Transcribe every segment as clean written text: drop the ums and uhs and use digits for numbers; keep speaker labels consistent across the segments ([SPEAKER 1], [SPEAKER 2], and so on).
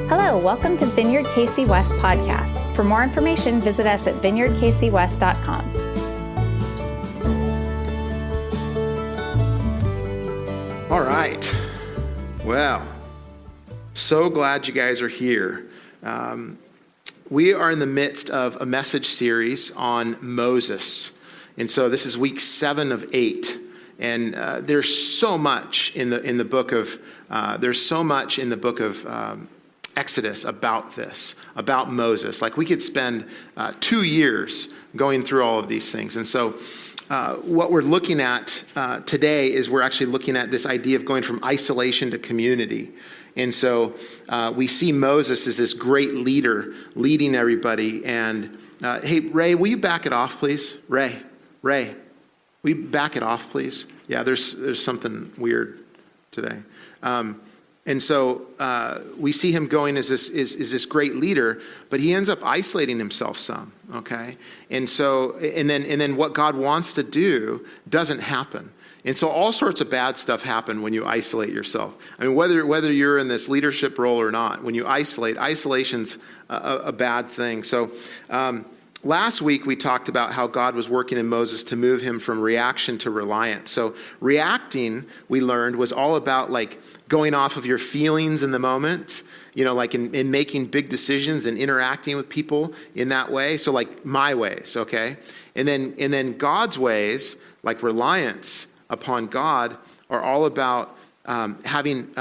[SPEAKER 1] Hello, welcome to Vineyard KC West podcast. For more information, visit us at vineyardkcwest.com.
[SPEAKER 2] All right. Well, so glad you guys are here. We are in the midst of a message series on Moses. And so this is week 7 of 8. And there's so much in the book of Exodus about this, about Moses. Like we could spend 2 years going through all of these things. And so what we're looking at today is we're actually looking at this idea of going from isolation to community. And so we see Moses as this great leader leading everybody. And hey, Ray, will you back it off, please? Ray, will you back it off, please? Yeah, there's something weird today. And so we see him going as this great leader, but he ends up isolating himself some, okay? And so, and then what God wants to do doesn't happen. And so all sorts of bad stuff happen when you isolate yourself. I mean, whether you're in this leadership role or not, when you isolation's a bad thing. So last week we talked about how God was working in Moses to move him from reaction to reliance. So reacting, we learned, was all about like going off of your feelings in the moment, you know, like in making big decisions and interacting with people in that way. So like my ways, okay? And then God's ways, like reliance upon God, are all about having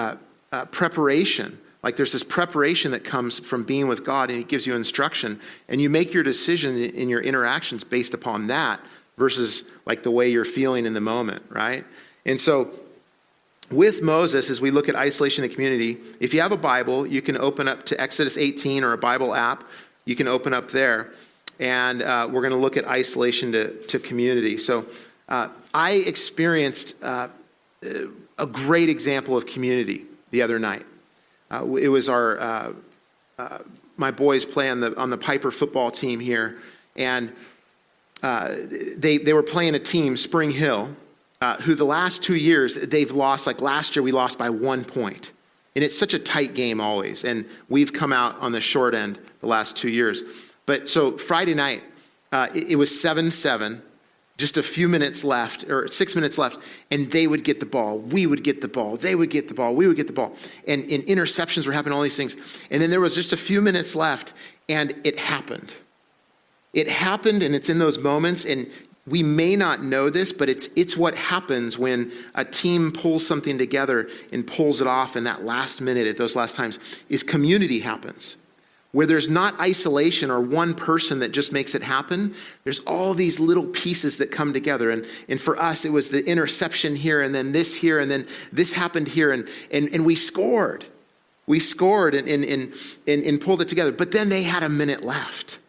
[SPEAKER 2] preparation. Like there's this preparation that comes from being with God, and he gives you instruction, and you make your decision in your interactions based upon that versus like the way you're feeling in the moment, right? And so with Moses, as we look at isolation and community, if you have a Bible, you can open up to Exodus 18 or a Bible app. You can open up there, and we're going to look at isolation to community. So I experienced a great example of community the other night. It was my boys play on the Piper football team here, and they were playing a team, Spring Hill, who the last 2 years they've lost. Like last year, we lost by 1 point, and it's such a tight game always. And we've come out on the short end the last 2 years. But so Friday night, it was 7-7. Just a few minutes left, or 6 minutes left, and they would get the ball. We would get the ball. They would get the ball. We would get the ball. And interceptions were happening, all these things. And then there was just a few minutes left, and it happened. It happened, and it's in those moments, and we may not know this, but it's what happens when a team pulls something together and pulls it off in that last minute at those last times, is community happens. Where there's not isolation or one person that just makes it happen, there's all these little pieces that come together. And for us, it was the interception here, and then this here, and then this happened here, and we scored. We scored and pulled it together. But then they had a minute left.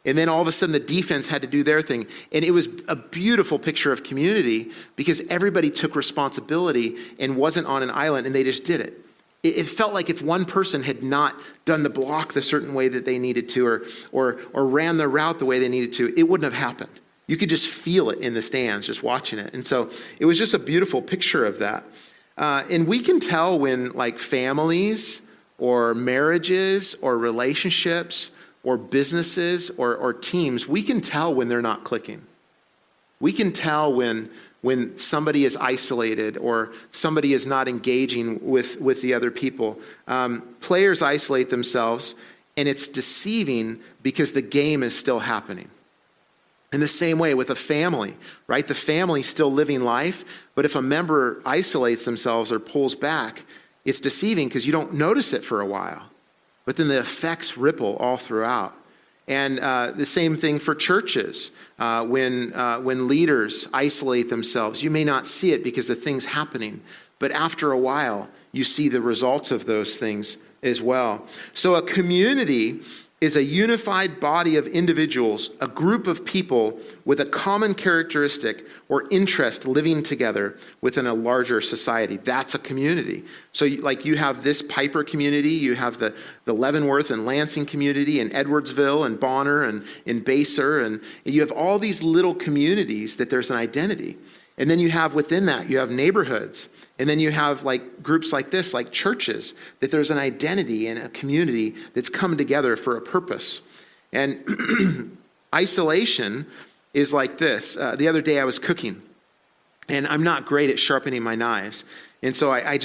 [SPEAKER 2] And then all of a sudden the defense had to do their thing. And it was a beautiful picture of community because everybody took responsibility and wasn't on an island, and they just did it. It felt like if one person had not done the block the certain way that they needed to, or ran the route the way they needed to, it wouldn't have happened. You could just feel it in the stands, just watching it. And so it was just a beautiful picture of that. And we can tell when like families or marriages or relationships or businesses or teams, we can tell when they're not clicking. We can tell when somebody is isolated or somebody is not engaging with the other people. Players isolate themselves, and it's deceiving because the game is still happening. In the same way with a family, right? The family's still living life, but if a member isolates themselves or pulls back, it's deceiving because you don't notice it for a while. But then the effects ripple all throughout. And the same thing for churches. When leaders isolate themselves, you may not see it because the thing's happening, but after a while, you see the results of those things as well. So a community is a unified body of individuals, a group of people with a common characteristic or interest living together within a larger society. That's a community. So like you have this Piper community, you have the Leavenworth and Lansing community, and Edwardsville and Bonner and in Basur, and you have all these little communities that there's an identity. And then you have within that, you have neighborhoods. And then you have like groups like this, like churches, that there's an identity and a community that's come together for a purpose. And isolation is like this. The other day I was cooking, and I'm not great at sharpening my knives. And so I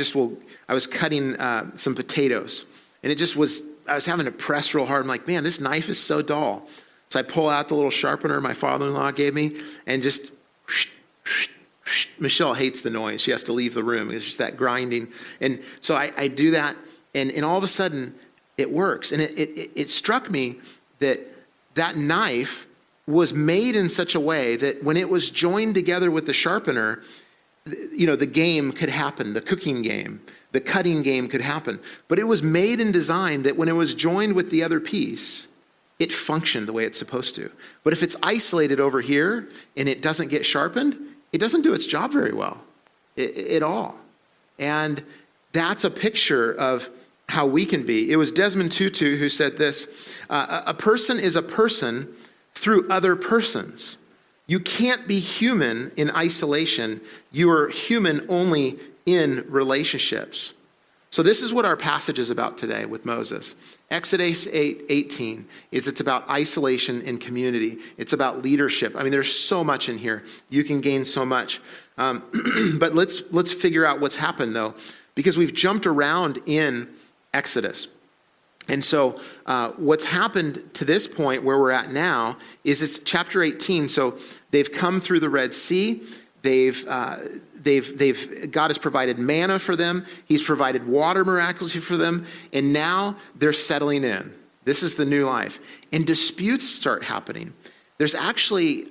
[SPEAKER 2] was cutting some potatoes, and I was having to press real hard. I'm like, man, this knife is so dull. So I pull out the little sharpener my father-in-law gave me, and just, Michelle hates the noise. She has to leave the room. It's just that grinding. And so I do that, and all of a sudden it works. And it struck me that knife was made in such a way that when it was joined together with the sharpener, the game could happen, the cooking game, the cutting game could happen. But it was made and designed that when it was joined with the other piece, it functioned the way it's supposed to. But if it's isolated over here and it doesn't get sharpened, it doesn't do its job very well at all. And that's a picture of how we can be. It was Desmond Tutu who said this, a person is a person through other persons. You can't be human in isolation. You are human only in relationships. So this is what our passage is about today with Moses. Exodus 8:18 it's about isolation and community. It's about leadership. I mean, there's so much in here. You can gain so much. But let's figure out what's happened though, because we've jumped around in Exodus. And so what's happened to this point where we're at now is it's chapter 18. So they've come through the Red Sea. God has provided manna for them. He's provided water miraculously for them. And now they're settling in. This is the new life. And disputes start happening. There's actually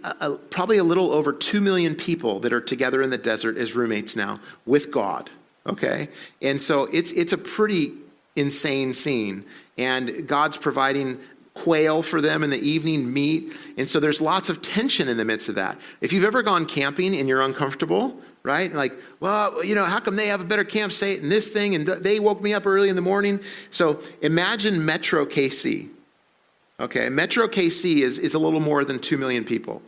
[SPEAKER 2] probably a little over 2 million people that are together in the desert as roommates now with God. Okay? And so it's a pretty insane scene. And God's providing quail for them in the evening, meat. And so there's lots of tension in the midst of that. If you've ever gone camping and you're uncomfortable, right? Like, well, how come they have a better campsite and this thing, and they woke me up early in the morning? So imagine Metro KC. Okay, Metro KC is a little more than 2 million people.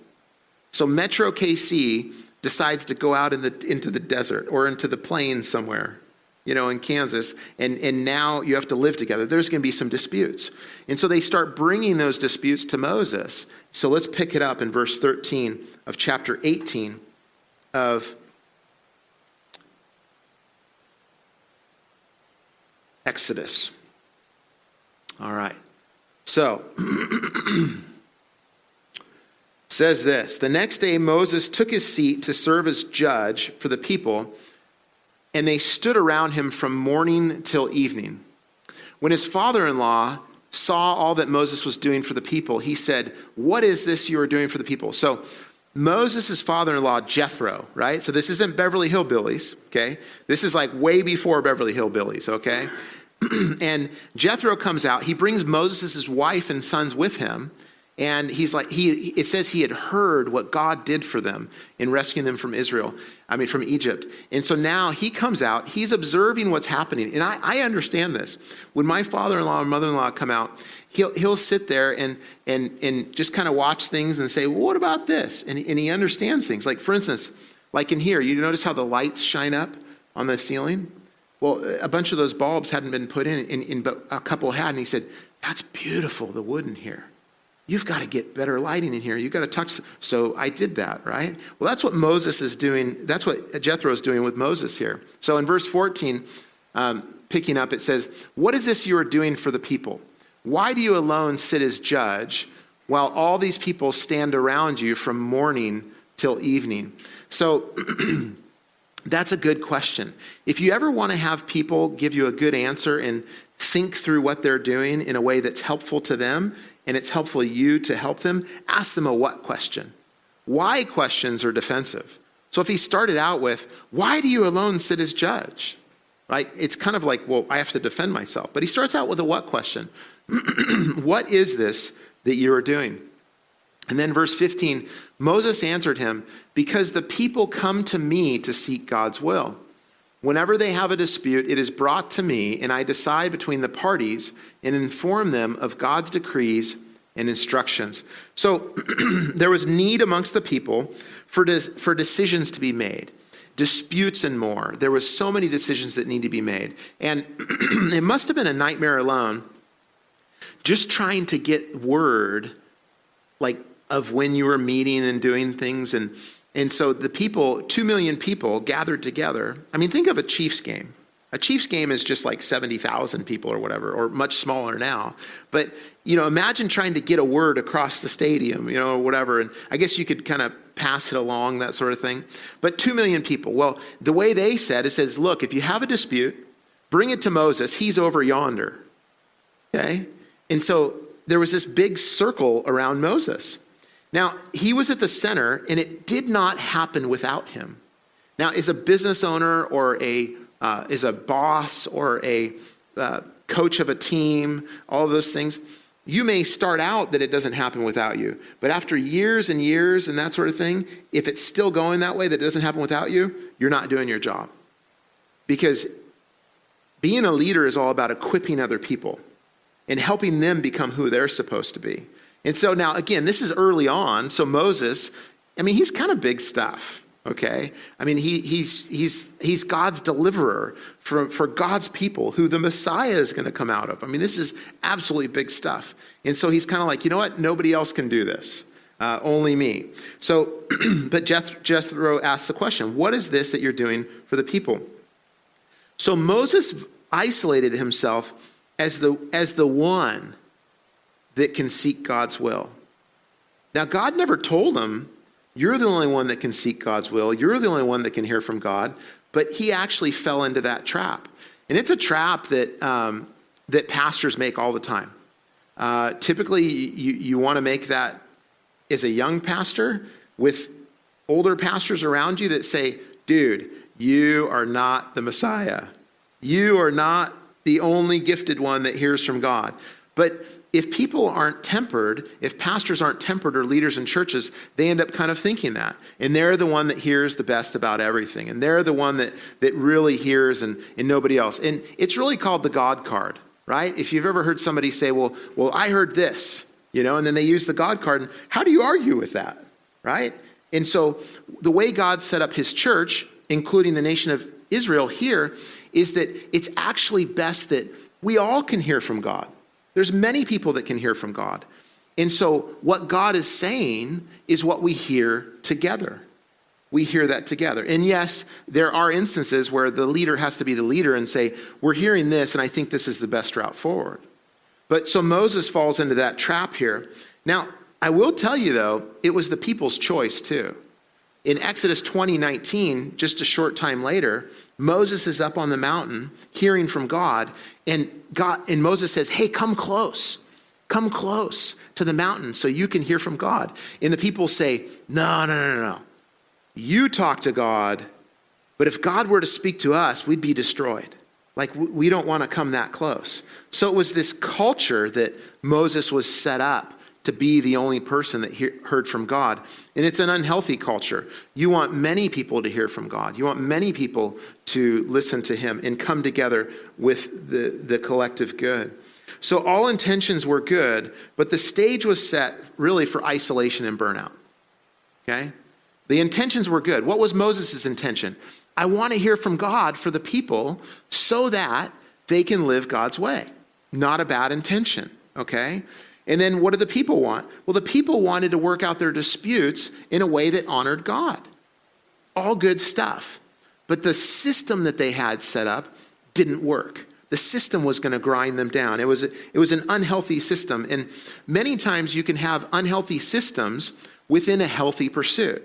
[SPEAKER 2] So Metro KC decides to go out into the desert or into the plains somewhere, in Kansas, and now you have to live together. There's going to be some disputes. And so they start bringing those disputes to Moses. So let's pick it up in verse 13 of chapter 18 of Exodus. All right. So, says this, the next day Moses took his seat to serve as judge for the people, and they stood around him from morning till evening. When his father-in-law saw all that Moses was doing for the people, he said, what is this you are doing for the people? So Moses' father-in-law, Jethro, right? So this isn't Beverly Hillbillies, okay? This is like way before Beverly Hillbillies, okay? And Jethro comes out. He brings Moses' wife and sons with him. And he's like, it says he had heard what God did for them in rescuing them from from Egypt. And so now he comes out, he's observing what's happening. And I understand this. When my father-in-law and mother-in-law come out, he'll sit there and just kind of watch things and say, well, what about this? And he understands things. Like, for instance, like in here, you notice how the lights shine up on the ceiling? Well, a bunch of those bulbs hadn't been put in, but a couple had. And he said, that's beautiful, the wood in here. You've got to get better lighting in here. You've got to touch. So I did that, right? Well, that's what Moses is doing. That's what Jethro is doing with Moses here. So in verse 14, picking up, it says, what is this you are doing for the people? Why do you alone sit as judge while all these people stand around you from morning till evening? So that's a good question. If you ever want to have people give you a good answer and think through what they're doing in a way that's helpful to them, and it's helpful you to help them, ask them a what question. Why questions are defensive. So if he started out with, why do you alone sit as judge? Right? It's kind of like, well, I have to defend myself. But he starts out with a what question. What is this that you are doing? And then verse 15, Moses answered him, because the people come to me to seek God's will. Whenever they have a dispute, it is brought to me, and I decide between the parties and inform them of God's decrees and instructions. So there was need amongst the people for decisions to be made, disputes and more. There was so many decisions that need to be made. And it must have been a nightmare alone just trying to get word like of when you were meeting and doing things. And so the people, 2 million people gathered together. I mean, think of a Chiefs game. A Chiefs game is just like 70,000 people or whatever, or much smaller now. But, imagine trying to get a word across the stadium, or whatever. And I guess you could kind of pass it along, that sort of thing. But 2 million people. Well, the way they said, it says, look, if you have a dispute, bring it to Moses. He's over yonder. Okay? And so there was this big circle around Moses. Now, he was at the center, and it did not happen without him. Now, as a business owner or as a boss or a coach of a team, all of those things, you may start out that it doesn't happen without you. But after years and years and that sort of thing, if it's still going that way, that it doesn't happen without you, you're not doing your job. Because being a leader is all about equipping other people and helping them become who they're supposed to be. And so now, again, this is early on. So Moses, he's kind of big stuff, okay? He's God's deliverer for God's people, who the Messiah is going to come out of. This is absolutely big stuff. And so he's kind of like, you know what? Nobody else can do this. Only me. So, but Jethro asks the question, what is this that you're doing for the people? So Moses isolated himself as the one that can seek God's will. Now, God never told him, you're the only one that can seek God's will. You're the only one that can hear from God. But he actually fell into that trap. And it's a trap that pastors make all the time. Typically, you want to make that as a young pastor with older pastors around you that say, dude, you are not the Messiah. You are not the only gifted one that hears from God. But if people aren't tempered, if pastors aren't tempered or leaders in churches, they end up kind of thinking that. And they're the one that hears the best about everything. And they're the one that really hears and nobody else. And it's really called the God card, right? If you've ever heard somebody say, well, I heard this, and then they use the God card. And how do you argue with that, right? And so the way God set up his church, including the nation of Israel here, is that it's actually best that we all can hear from God. There's many people that can hear from God. And so what God is saying is what we hear together. We hear that together. And yes, there are instances where the leader has to be the leader and say, we're hearing this, and I think this is the best route forward. But so Moses falls into that trap here. Now, I will tell you, though, it was the people's choice, too. In Exodus 20:19, just a short time later, Moses is up on the mountain hearing from God, and Moses says, hey, come close to the mountain so you can hear from God. And the people say, no. You talk to God, but if God were to speak to us, we'd be destroyed. Like, we don't want to come that close. So it was this culture that Moses was set up to be the only person that heard from God. And it's an unhealthy culture. You want many people to hear from God. You want many people to listen to him and come together with the collective good. So all intentions were good, but the stage was set really for isolation and burnout. Okay? The intentions were good. What was Moses' intention? I want to hear from God for the people so that they can live God's way. Not a bad intention. Okay? And then what do the people want? Well, the people wanted to work out their disputes in a way that honored God. All good stuff. But the system that they had set up didn't work. The system was going to grind them down. It was an unhealthy system. And many times you can have unhealthy systems within a healthy pursuit.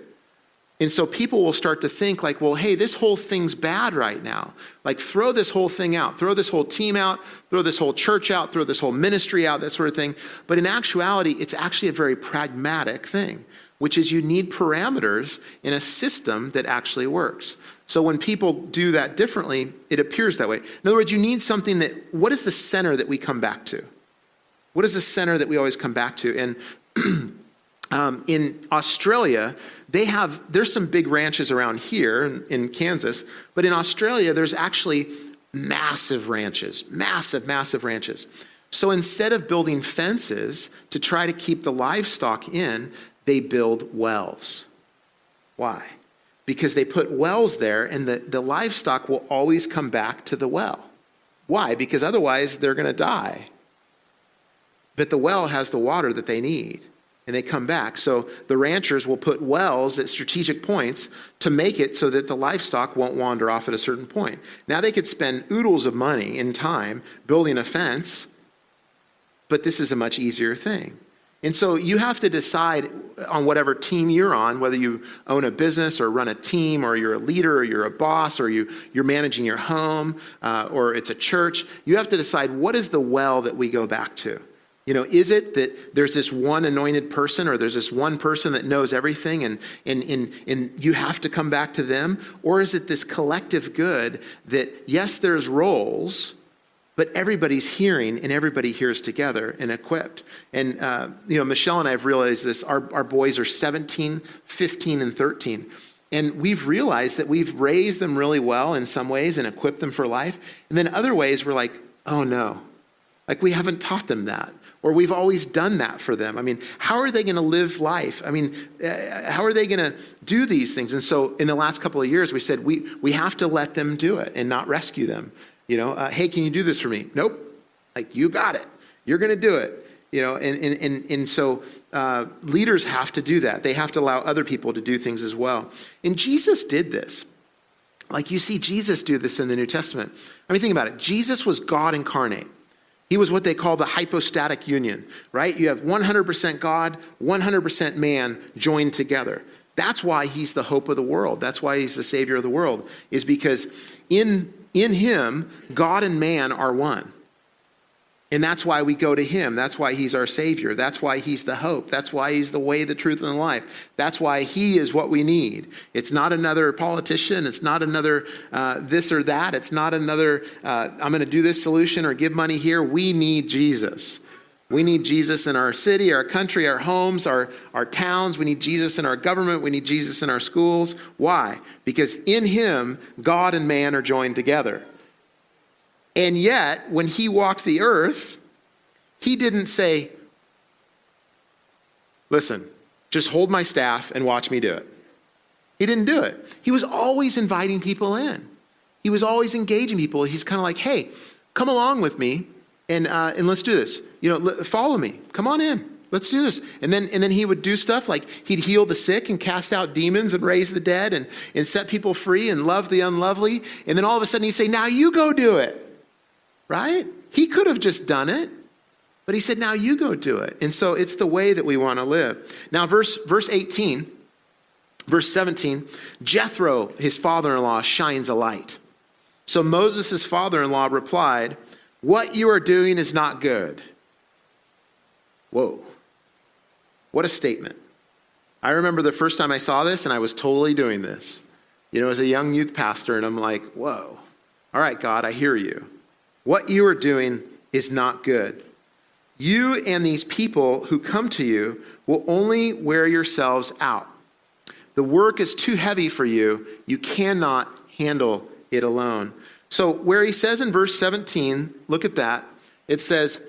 [SPEAKER 2] And so people will start to think like, well, hey, this whole thing's bad right now. Like, throw this whole thing out. Throw this whole team out. Throw this whole church out. Throw this whole ministry out, that sort of thing. But in actuality, it's actually a very pragmatic thing, which is you need parameters in a system that actually works. So when people do that differently, it appears that way. In other words, you need something what is the center that we come back to? What is the center that we always come back to? And in Australia, there's some big ranches around here in Kansas, but in Australia, there's actually massive ranches, massive ranches. So instead of building fences to try to keep the livestock in, they build wells. Why? Because they put wells there, and the livestock will always come back to the well. Why? Because otherwise they're going to die. But the well has the water that they need, and they come back. So the ranchers will put wells at strategic points to make it so that the livestock won't wander off at a certain point. Now they could spend oodles of money and time building a fence, but this is a much easier thing. And so you have to decide on whatever team you're on, whether you own a business or run a team, or you're a leader, or you're a boss, or you're managing your home, or it's a church. You have to decide, what is the well that we go back to? Is it that there's this one anointed person, or there's this one person that knows everything and you have to come back to them? Or is it this collective good that, yes, there's roles, but everybody's hearing and everybody hears together and equipped? And, Michelle and I have realized this. Our boys are 17, 15, and 13. And we've realized that we've raised them really well in some ways and equipped them for life. And then other ways we're like, oh no, like we haven't taught them that. Or we've always done that for them. I mean, how are they going to live life? I mean, how are they going to do these things? And so in the last couple of years, we said, we have to let them do it and not rescue them. Hey, can you do this for me? Nope. Like, you got it. You're going to do it. And so leaders have to do that. They have to allow other people to do things as well. And Jesus did this. Like, you see Jesus do this in the New Testament. I mean, think about it. Jesus was God incarnate. He was what they call the hypostatic union, right? You have 100% God, 100% man joined together. That's why he's the hope of the world. That's why he's the savior of the world, is because in him, God and man are one. And that's why we go to him. That's why he's our savior. That's why he's the hope. That's why he's the way, the truth, and the life. That's why he is what we need. It's not another politician. It's not another this or that. It's not another, I'm going to do this solution or give money here. We need Jesus. We need Jesus in our city, our country, our homes, our towns. We need Jesus in our government. We need Jesus in our schools. Why? Because in him, God and man are joined together. And yet, when he walked the earth, he didn't say, listen, just hold my staff and watch me do it. He didn't do it. He was always inviting people in. He was always engaging people. He's kind of like, hey, come along with me and let's do this. Follow me. Come on in. Let's do this. And then he would do stuff like he'd heal the sick and cast out demons and raise the dead and set people free and love the unlovely. And then all of a sudden he'd say, now you go do it. Right? He could have just done it, but he said, now you go do it. And so it's the way that we want to live. Now, verse 18, verse 17, Jethro, his father-in-law, shines a light. So Moses' father-in-law replied, what you are doing is not good. Whoa. What a statement. I remember the first time I saw this, and I was totally doing this. As a young youth pastor, and I'm like, whoa. All right, God, I hear you. What you are doing is not good. You and these people who come to you will only wear yourselves out. The work is too heavy for you. You cannot handle it alone. So where he says in verse 17, look at that. It says,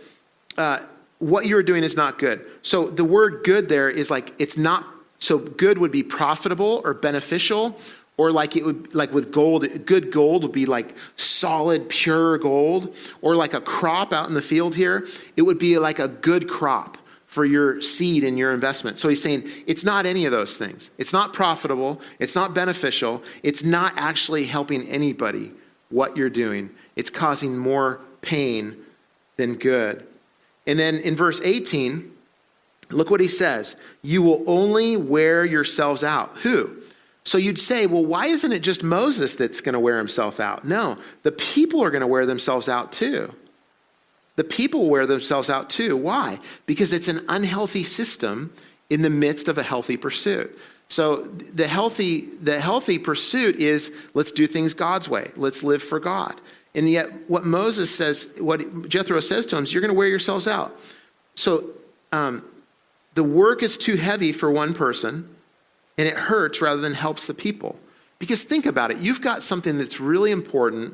[SPEAKER 2] what you are doing is not good. So the word good there is like, it's not, so good would be profitable or beneficial. Or like it would, like with gold, good gold would be like solid, pure gold. Or like a crop out in the field here, it would be like a good crop for your seed and your investment. So he's saying it's not any of those things. It's not profitable. It's not beneficial. It's not actually helping anybody what you're doing. It's causing more pain than good. And then in verse 18, look what he says. You will only wear yourselves out. Who? So you'd say, well, why isn't it just Moses that's going to wear himself out? No, the people are going to wear themselves out too. The people wear themselves out too. Why? Because it's an unhealthy system in the midst of a healthy pursuit. So the healthy pursuit is, let's do things God's way. Let's live for God. And yet what Moses says, what Jethro says to him is, you're going to wear yourselves out. So the work is too heavy for one person, and it hurts rather than helps the people. Because think about it. You've got something that's really important,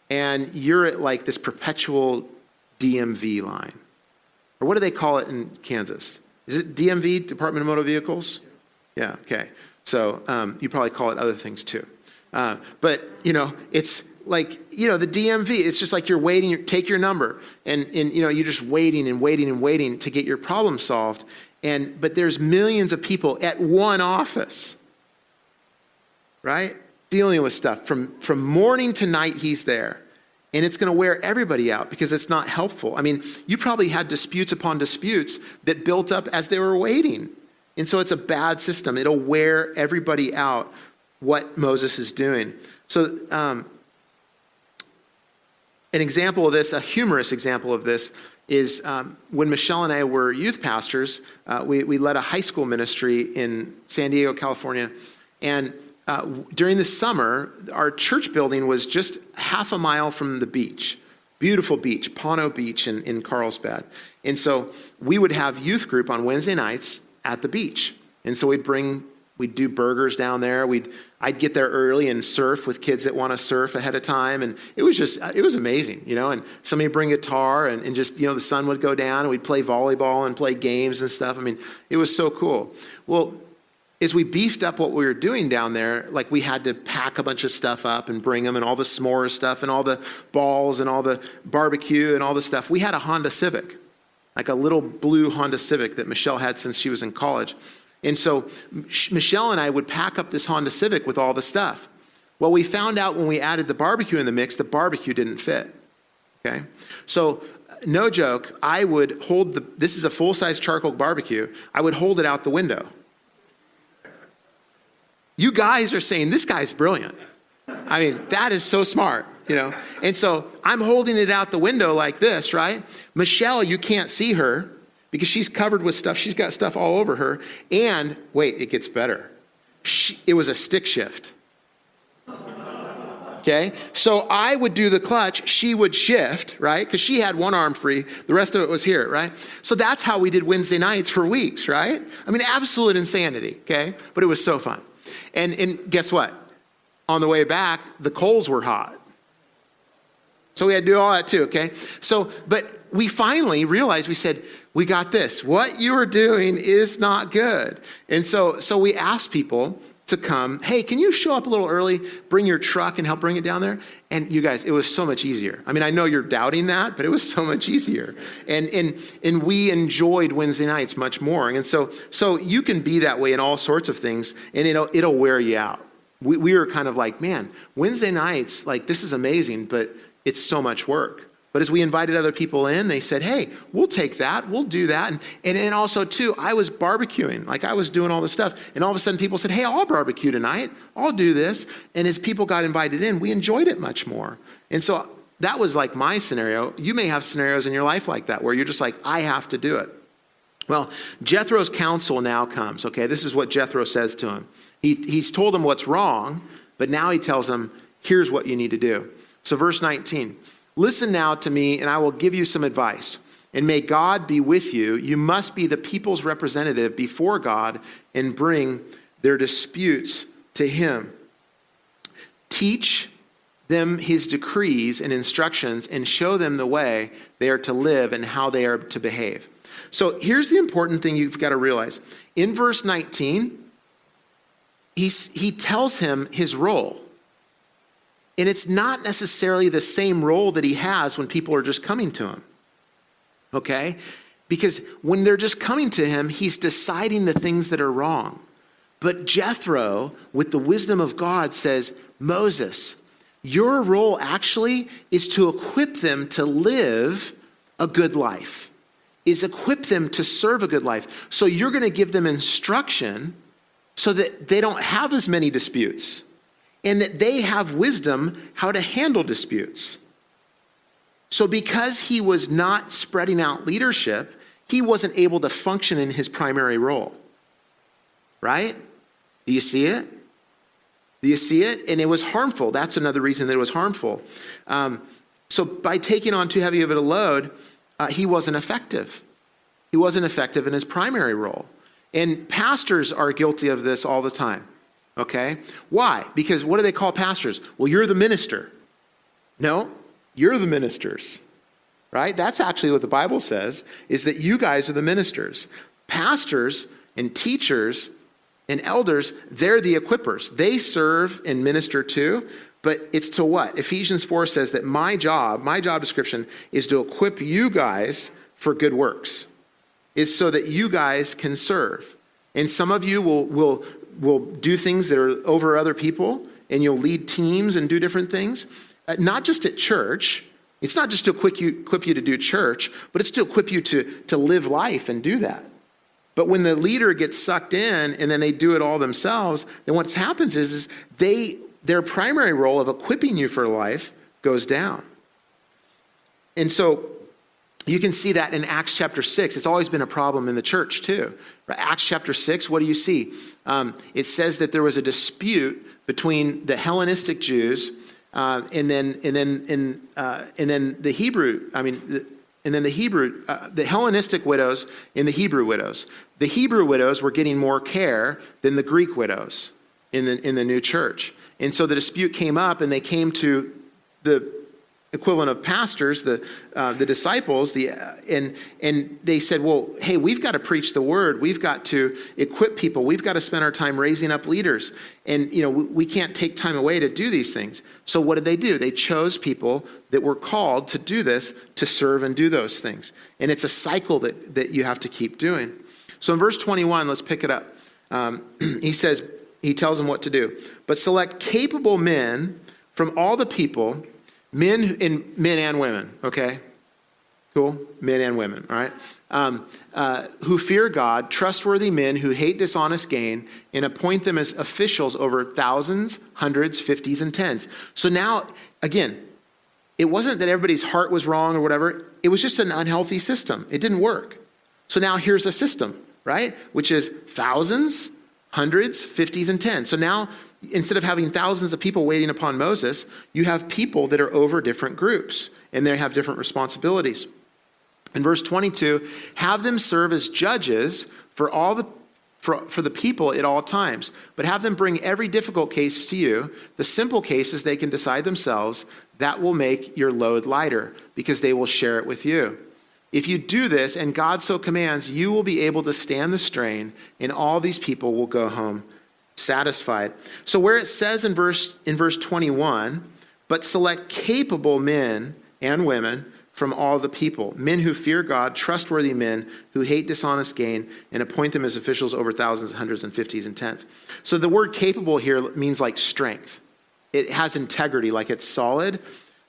[SPEAKER 2] and you're at like this perpetual DMV line. Or what do they call it in Kansas? Is it DMV, Department of Motor Vehicles? Yeah, okay. So you probably call it other things too. But, it's like, the DMV, it's just like you're waiting, you take your number, and you're just waiting and waiting and waiting to get your problem solved. But there's millions of people at one office, right? Dealing with stuff. From morning to night, he's there. And it's going to wear everybody out because it's not helpful. I mean, you probably had disputes upon disputes that built up as they were waiting. And so it's a bad system. It'll wear everybody out, what Moses is doing. So an example of this, a humorous example of this, is when Michelle and I were youth pastors, we led a high school ministry in San Diego, California. And during the summer, our church building was just half a mile from the beach. Beautiful beach, Pono Beach in Carlsbad. And so we would have youth group on Wednesday nights at the beach. And so we'd do burgers down there. I'd get there early and surf with kids that want to surf ahead of time. And it was amazing, and somebody would bring a guitar and just, the sun would go down and we'd play volleyball and play games and stuff. I mean, it was so cool. Well, as we beefed up what we were doing down there, like we had to pack a bunch of stuff up and bring them and all the s'mores stuff and all the balls and all the barbecue and all the stuff. We had a Honda Civic, like a little blue Honda Civic that Michelle had since she was in college. And so Michelle and I would pack up this Honda Civic with all the stuff. Well, we found out when we added the barbecue in the mix, the barbecue didn't fit, okay? So no joke, I would hold this is a full-size charcoal barbecue, I would hold it out the window. You guys are saying, this guy's brilliant. I mean, that is so smart, And so I'm holding it out the window like this, right? Michelle, you can't see her because she's covered with stuff. She's got stuff all over her. And wait, it gets better. It was a stick shift. Okay? So I would do the clutch. She would shift, right? Because she had one arm free. The rest of it was here, right? So that's how we did Wednesday nights for weeks, right? I mean, absolute insanity, okay? But it was so fun. And guess what? On the way back, the coals were hot. So we had to do all that too, okay? So, but we finally realized, we said, we got this. What you are doing is not good. And so we asked people to come, hey, can you show up a little early, bring your truck and help bring it down there? And you guys, it was so much easier. I mean, I know you're doubting that, but it was so much easier. And we enjoyed Wednesday nights much more. And so you can be that way in all sorts of things, and it'll wear you out. We were kind of like, man, Wednesday nights, like this is amazing, but it's so much work. But as we invited other people in, they said, hey, we'll take that, we'll do that. And then also too, I was barbecuing, like I was doing all this stuff. And all of a sudden people said, hey, I'll barbecue tonight, I'll do this. And as people got invited in, we enjoyed it much more. And so that was like my scenario. You may have scenarios in your life like that, where you're just like, I have to do it. Well, Jethro's counsel now comes, okay? This is what Jethro says to him. He's told him what's wrong, but now he tells him, here's what you need to do. So verse 19, listen now to me, and I will give you some advice. And may God be with you. You must be the people's representative before God and bring their disputes to him. Teach them his decrees and instructions and show them the way they are to live and how they are to behave. So here's the important thing you've got to realize. In verse 19, he tells him his role. And it's not necessarily the same role that he has when people are just coming to him. Okay? Because when they're just coming to him, he's deciding the things that are wrong. But Jethro, with the wisdom of God, says, Moses, your role actually is to equip them to live a good life, is equip them to serve a good life. So you're going to give them instruction so that they don't have as many disputes, and that they have wisdom how to handle disputes. So because he was not spreading out leadership, he wasn't able to function in his primary role. Right? Do you see it? Do you see it? And it was harmful. That's another reason that it was harmful. So by taking on too heavy of a load, he wasn't effective. He wasn't effective in his primary role. And pastors are guilty of this all the time. Okay? Why? Because what do they call pastors? Well, you're the minister. No, you're the ministers. right? That's actually what the Bible says, is that you guys are the ministers. Pastors and teachers and elders, they're the equippers. They serve and minister too, but it's to what? Ephesians 4 says that my job description is to equip you guys for good works, is so that you guys can serve. And some of you will do things that are over other people, and you'll lead teams and do different things, not just at church. It's not just to equip you to do church, but it's to equip you to live life and do that. But when the leader gets sucked in and then they do it all themselves, then what happens is their primary role of equipping you for life goes down. And so you can see that in Acts chapter 6. It's always been a problem in the church too. Acts chapter 6, what do you see? It says that there was a dispute between the Hellenistic Jews and then the Hebrew. The Hellenistic widows and the Hebrew widows. The Hebrew widows were getting more care than the Greek widows in the new church. And so the dispute came up, and they came to the equivalent of pastors, the disciples, and they said, well, hey, we've got to preach the word. We've got to equip people. We've got to spend our time raising up leaders. And, we can't take time away to do these things. So what did they do? They chose people that were called to do this, to serve and do those things. And it's a cycle that you have to keep doing. So in verse 21, let's pick it up. He tells them what to do. But select capable men from all the people, men and women, okay? Cool? Men and women, all right? Who fear God, trustworthy men who hate dishonest gain, and appoint them as officials over thousands, hundreds, fifties, and tens. So now, again, it wasn't that everybody's heart was wrong or whatever. It was just an unhealthy system. It didn't work. So now here's a system, right? Which is thousands, hundreds, fifties, and tens. So now, instead of having thousands of people waiting upon Moses, you have people that are over different groups, and they have different responsibilities. In verse 22, have them serve as judges for the people at all times, but have them bring every difficult case to you. The simple cases they can decide themselves. That will make your load lighter, because they will share it with you. If you do this, and God so commands, you will be able to stand the strain, and all these people will go home satisfied. So where it says in verse 21, but select capable men and women from all the people, men who fear God, trustworthy men who hate dishonest gain, and appoint them as officials over thousands, hundreds, and fifties, and tens. So the word capable here means like strength. It has integrity, like it's solid.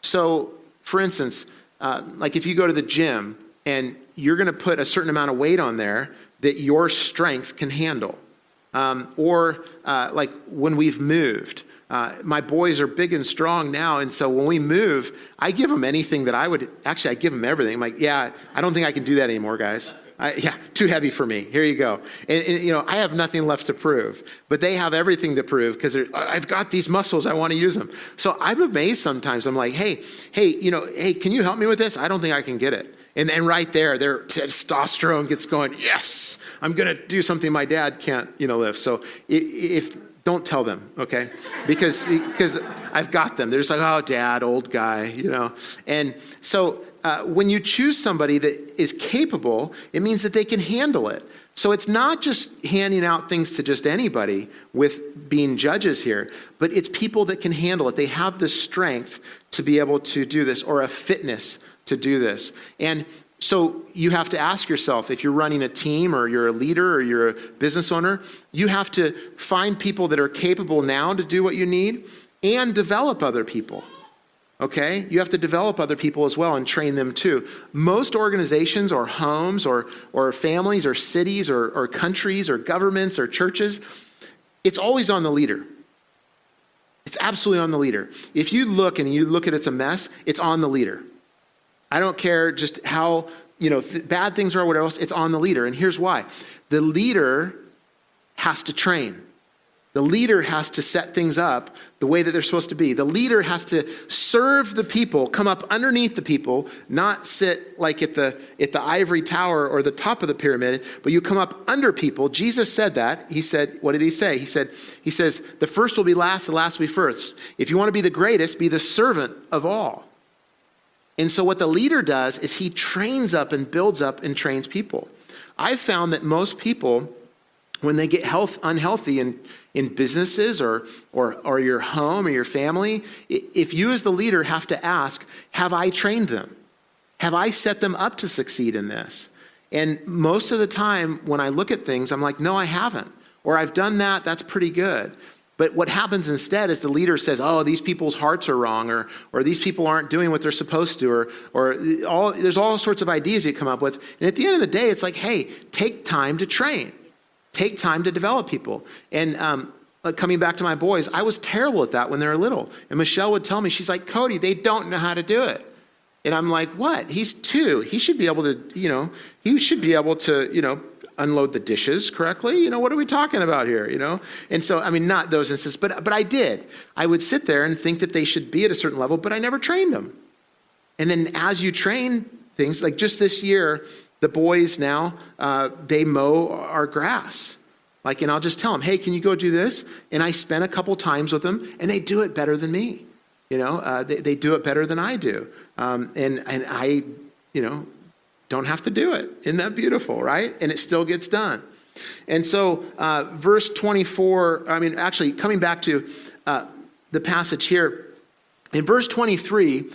[SPEAKER 2] So for instance, like if you go to the gym and you're going to put a certain amount of weight on there that your strength can handle. Like when we've moved, my boys are big and strong now. And so when we move, I give them anything that I give them everything. I'm like, yeah, I don't think I can do that anymore, guys. Too heavy for me. Here you go. And I have nothing left to prove, but they have everything to prove, because I've got these muscles. I want to use them. So I'm amazed sometimes. I'm like, hey, can you help me with this? I don't think I can get it. And then right there, their testosterone gets going. Yes, I'm going to do something my dad can't, lift. So don't tell them, okay? Because I've got them. They're just like, oh, dad, old guy, And so when you choose somebody that is capable, it means that they can handle it. So it's not just handing out things to just anybody with being judges here, but it's people that can handle it. They have the strength to be able to do this, or a fitness to do this. And so you have to ask yourself, if you're running a team, or you're a leader, or you're a business owner, you have to find people that are capable now to do what you need, and develop other people. Okay? You have to develop other people as well and train them too. Most organizations, or homes, or families, or cities, or countries, or governments, or churches, it's always on the leader. It's absolutely on the leader. If you look at it's a mess, it's on the leader. I don't care just how, bad things are or whatever else, it's on the leader. And here's why. The leader has to train. The leader has to set things up the way that they're supposed to be. The leader has to serve the people, come up underneath the people, not sit like at the ivory tower or the top of the pyramid, but you come up under people. Jesus said that. He said, what did he say? He says, the first will be last, the last will be first. If you want to be the greatest, be the servant of all. And so what the leader does is he trains up and builds up and trains people. I've found that most people, when they get unhealthy in businesses or your home or your family, if you as the leader have to ask, have I trained them? Have I set them up to succeed in this? And most of the time when I look at things, I'm like, no, I haven't. Or I've done that, that's pretty good. But what happens instead is the leader says, oh, these people's hearts are wrong, or these people aren't doing what they're supposed to, there's all sorts of ideas you come up with. And at the end of the day, it's like, hey, take time to train. Take time to develop people. And coming back to my boys, I was terrible at that when they were little. And Michelle would tell me, she's like, Cody, they don't know how to do it. And I'm like, what? He's 2. He should be able to, unload the dishes correctly. What are we talking about here? And so, not those instances, but I did. I would sit there and think that they should be at a certain level, but I never trained them. And then as you train things, like just this year, the boys now, they mow our grass. And I'll just tell them, hey, can you go do this? And I spend a couple times with them, and they do it better than me. They do it better than I do. And I, don't have to do it. Isn't that beautiful, right? And it still gets done. And so verse 24, coming back to the passage here, in verse 23,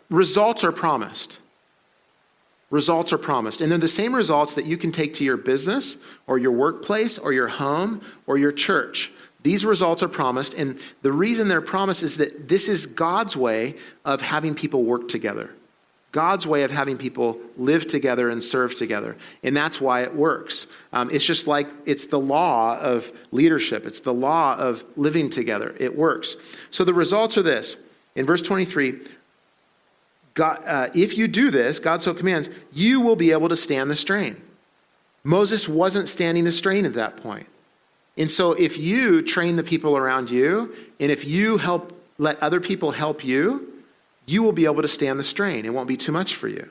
[SPEAKER 2] results are promised. Results are promised. And they're the same results that you can take to your business or your workplace or your home or your church. These results are promised. And the reason they're promised is that this is God's way of having people work together. God's way of having people live together and serve together. And that's why it works. It's just like it's the law of leadership. It's the law of living together. It works. So the results are this. In verse 23, God, if you do this, God so commands, you will be able to stand the strain. Moses wasn't standing the strain at that point. And so if you train the people around you, and if you let other people help you, you will be able to stand the strain. It won't be too much for you.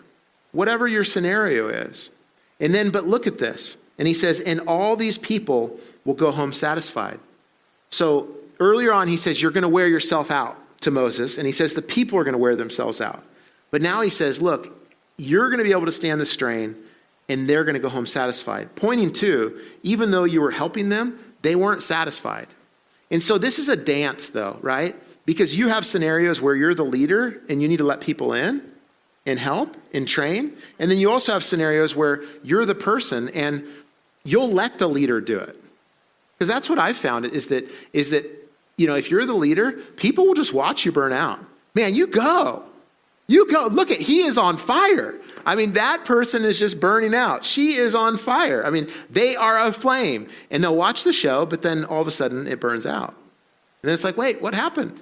[SPEAKER 2] Whatever your scenario is. And then, but look at this. And he says, and all these people will go home satisfied. So earlier on, he says, you're going to wear yourself out to Moses. And he says, the people are going to wear themselves out. But now he says, look, you're going to be able to stand the strain, and they're going to go home satisfied. Pointing to, even though you were helping them, they weren't satisfied. And so this is a dance, though, right? Because you have scenarios where you're the leader and you need to let people in and help and train. And then you also have scenarios where you're the person and you'll let the leader do it. Because that's what I've found is that, if you're the leader, people will just watch you burn out. Man, you go. Look he is on fire. That person is just burning out. She is on fire. They are aflame. And they'll watch the show, but then all of a sudden it burns out. And then it's like, wait, what happened?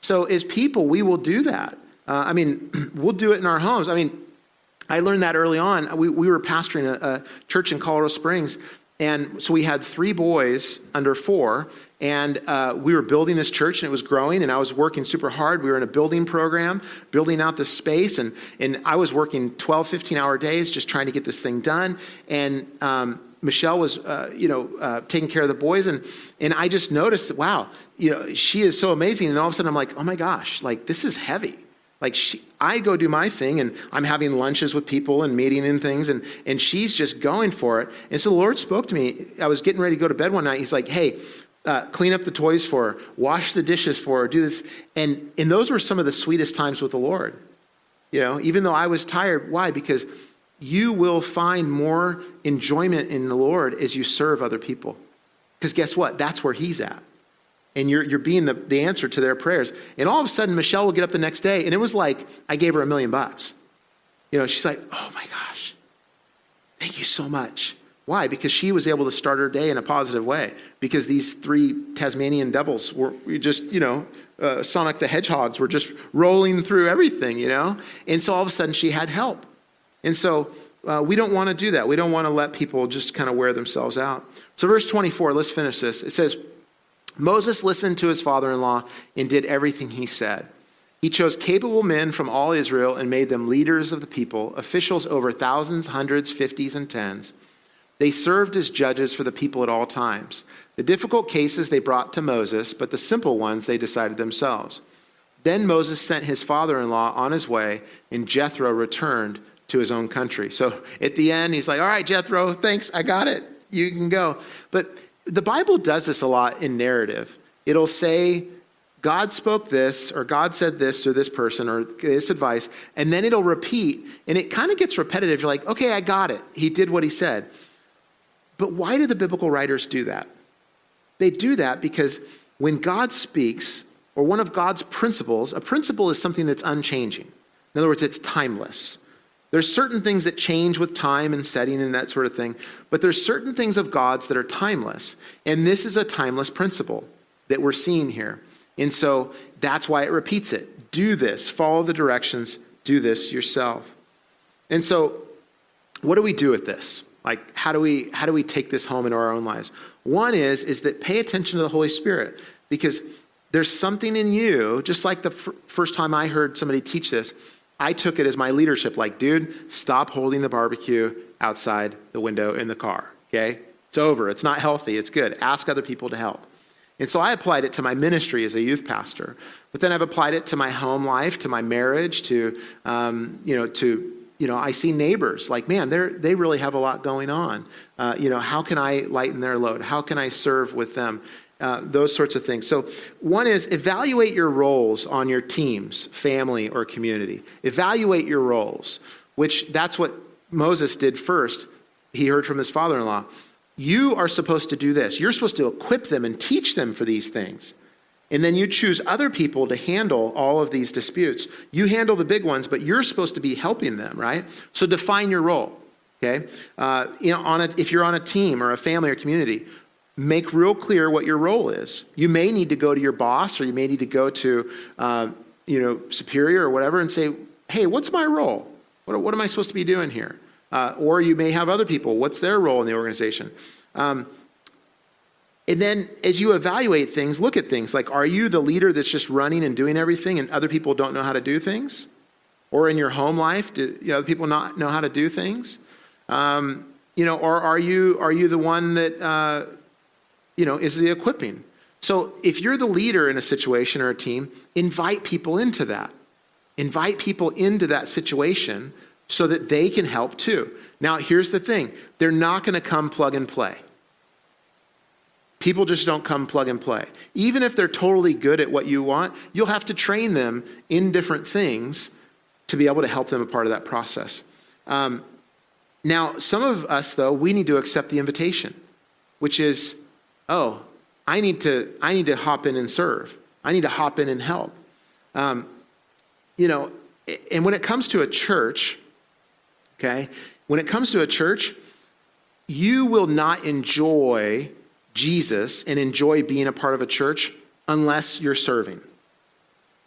[SPEAKER 2] So as people, we will do that. We'll do it in our homes. I learned that early on. We were pastoring a church in Colorado Springs. And so we had 3 boys under 4. And we were building this church, and it was growing, and I was working super hard. We were in a building program, building out this space, and I was working 12, 15-hour days just trying to get this thing done. And Michelle was, taking care of the boys, and I just noticed that, wow, she is so amazing. And all of a sudden I'm like, oh my gosh, this is heavy. I go do my thing, and I'm having lunches with people and meeting and things, and she's just going for it. And so the Lord spoke to me. I was getting ready to go to bed one night. He's like, hey, clean up the toys for her, wash the dishes for her, do this. And those were some of the sweetest times with the Lord. Even though I was tired. Why? Because you will find more enjoyment in the Lord as you serve other people. Because guess what? That's where he's at. And you're being the answer to their prayers. And all of a sudden, Michelle will get up the next day, and it was like I gave her $1 million. She's like, oh my gosh, thank you so much. Why? Because she was able to start her day in a positive way. Because these 3 Tasmanian devils were just, Sonic the Hedgehogs were just rolling through everything, And so all of a sudden she had help. And so we don't want to do that. We don't want to let people just kind of wear themselves out. So verse 24, let's finish this. It says, Moses listened to his father-in-law and did everything he said. He chose capable men from all Israel and made them leaders of the people, officials over thousands, hundreds, 50s, and 10s. They served as judges for the people at all times. The difficult cases they brought to Moses, but the simple ones they decided themselves. Then Moses sent his father-in-law on his way, and Jethro returned to his own country. So at the end, he's like, all right, Jethro, thanks, I got it. You can go. But the Bible does this a lot in narrative. It'll say, God spoke this, or God said this to this person, or this advice, and then it'll repeat, and it kind of gets repetitive. You're like, okay, I got it. He did what he said. But why do the biblical writers do that? They do that because when God speaks, or one of God's principles, a principle is something that's unchanging. In other words, it's timeless. There's certain things that change with time and setting and that sort of thing, but there's certain things of God's that are timeless. And this is a timeless principle that we're seeing here. And so that's why it repeats it. Do this, follow the directions, do this yourself. And so what do we do with this? Like, how do we take this home into our own lives? One is that pay attention to the Holy Spirit, because there's something in you, just like the first time I heard somebody teach this, I took it as my leadership, like, dude, stop holding the barbecue outside the window in the car, okay? It's over. It's not healthy. It's good. Ask other people to help. And so I applied it to my ministry as a youth pastor, but then I've applied it to my home life, to my marriage, to I see neighbors like, man, they really have a lot going on. How can I lighten their load? How can I serve with them? Those sorts of things. So one is evaluate your roles on your teams, family, or community. Evaluate your roles, which that's what Moses did first. He heard from his father-in-law. You are supposed to do this. You're supposed to equip them and teach them for these things. And then you choose other people to handle all of these disputes. You handle the big ones, but you're supposed to be helping them, right? So define your role, okay? If you're on a team or a family or community, make real clear what your role is. You may need to go to your boss, or you may need to go to, superior or whatever, and say, hey, what's my role? What am I supposed to be doing here? Or you may have other people. What's their role in the organization? And then as you evaluate things, look at things like, are you the leader that's just running and doing everything and other people don't know how to do things? Or in your home life, do other people not know how to do things? Or are you the one that, is the equipping? So if you're the leader in a situation or a team, invite people into that. Invite people into that situation so that they can help too. Now, here's the thing. They're not going to come plug and play. People just don't come plug and play. Even if they're totally good at what you want, you'll have to train them in different things to be able to help them a part of that process. Now, some of us, though, we need to accept the invitation, which is, I need to hop in and serve. I need to hop in and help. And when it comes to a church, okay, when it comes to a church, you will not enjoy Jesus and enjoy being a part of a church unless you're serving.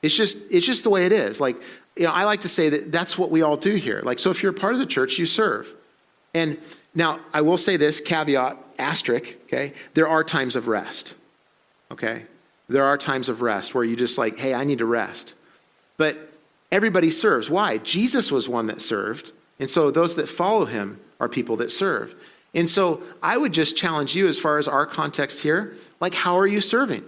[SPEAKER 2] It's just the way it is. Like, I like to say that that's what we all do here. Like, so if you're a part of the church, you serve. And now I will say this caveat, asterisk, okay? There are times of rest, okay? There are times of rest where you just like, hey, I need to rest. But everybody serves. Why? Jesus was one that served. And so those that follow him are people that serve. And so I would just challenge you as far as our context here, like, how are you serving?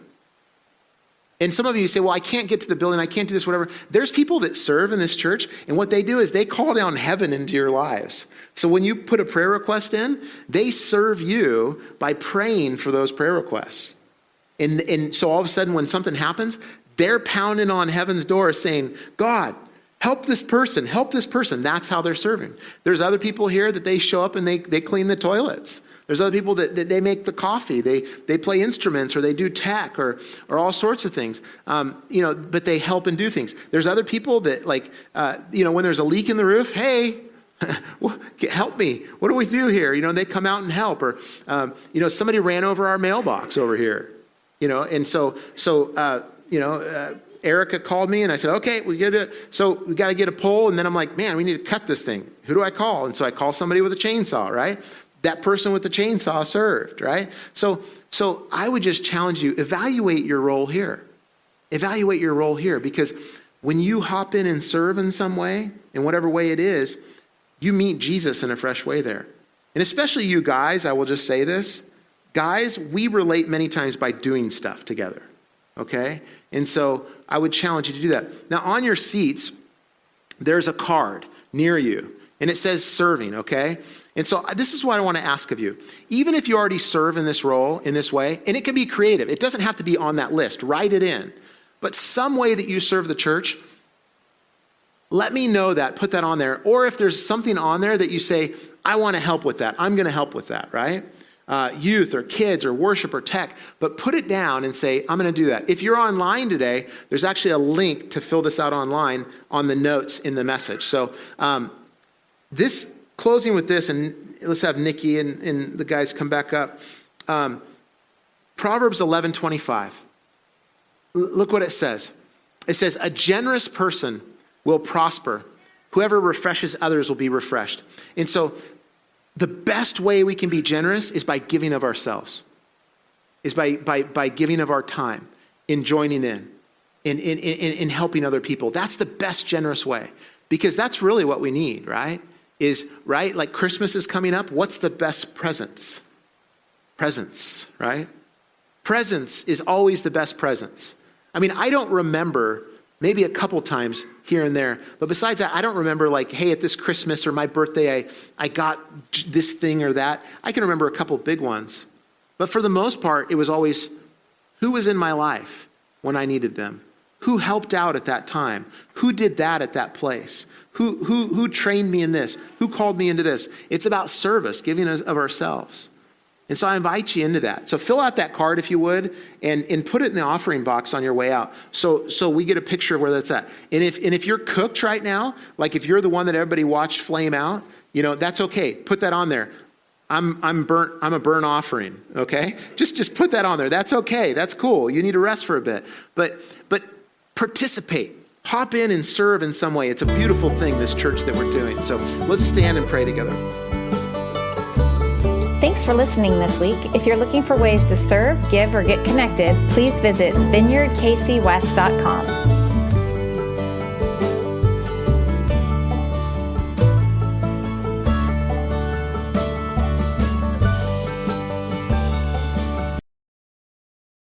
[SPEAKER 2] And some of you say, well, I can't get to the building, I can't do this, whatever. There's people that serve in this church, and what they do is they call down heaven into your lives. So when you put a prayer request in, they serve you by praying for those prayer requests. And so all of a sudden when something happens, they're pounding on heaven's door saying, God, help this person, help this person. That's how they're serving. There's other people here that they show up and they clean the toilets. There's other people that they make the coffee. They play instruments, or they do tech, or all sorts of things. But they help and do things. There's other people that when there's a leak in the roof, hey, help me. What do we do here? They come out and help. Or somebody ran over our mailbox over here. And so Erica called me and I said, okay, we got to get a pole. And then I'm like, man, we need to cut this thing. Who do I call? And so I call somebody with a chainsaw, right? That person with the chainsaw served, right? So I would just challenge you, evaluate your role here. Evaluate your role here, because when you hop in and serve in some way, in whatever way it is, you meet Jesus in a fresh way there. And especially you guys, I will just say this. Guys, we relate many times by doing stuff together. okay? And so I would challenge you to do that. Now, on your seats, there's a card near you, and it says serving, okay? And so this is what I want to ask of you. Even if you already serve in this role, in this way, and it can be creative. It doesn't have to be on that list. Write it in. But some way that you serve the church, let me know that. Put that on there. Or if there's something on there that you say, I want to help with that. I'm going to help with that, right? Youth or kids or worship or tech. But put it down and say, I'm going to do that. If you're online today, there's actually a link to fill this out online on the notes in the message. So closing with this, and let's have Nikki and the guys come back up. Proverbs 11:25. Look what it says. It says, a generous person will prosper. Whoever refreshes others will be refreshed. And so the best way we can be generous is by giving of ourselves, is by giving of our time, in joining in helping other people. That's the best generous way, because that's really what we need, right? Like Christmas is coming up. What's the best presents? Presents, right? Presents is always the best presents. I mean, I don't remember, maybe a couple times here and there, but besides that, I don't remember like, hey, at this Christmas or my birthday, I got this thing or that. I can remember a couple big ones. But for the most part, it was always who was in my life when I needed them? Who helped out at that time? Who did that at that place? Who trained me in this? Who called me into this? It's about service, giving of ourselves. And so I invite you into that. So fill out that card if you would, and put it in the offering box on your way out. So we get a picture of where that's at. And if you're cooked right now, like if you're the one that everybody watched flame out, that's okay. Put that on there. I'm a burnt offering, okay? Just put that on there. That's okay. That's cool. You need to rest for a bit. But participate. Hop in and serve in some way. It's a beautiful thing, this church that we're doing. So let's stand and pray together.
[SPEAKER 1] Thanks for listening this week. If you're looking for ways to serve, give, or get connected, please visit vineyardkcwest.com.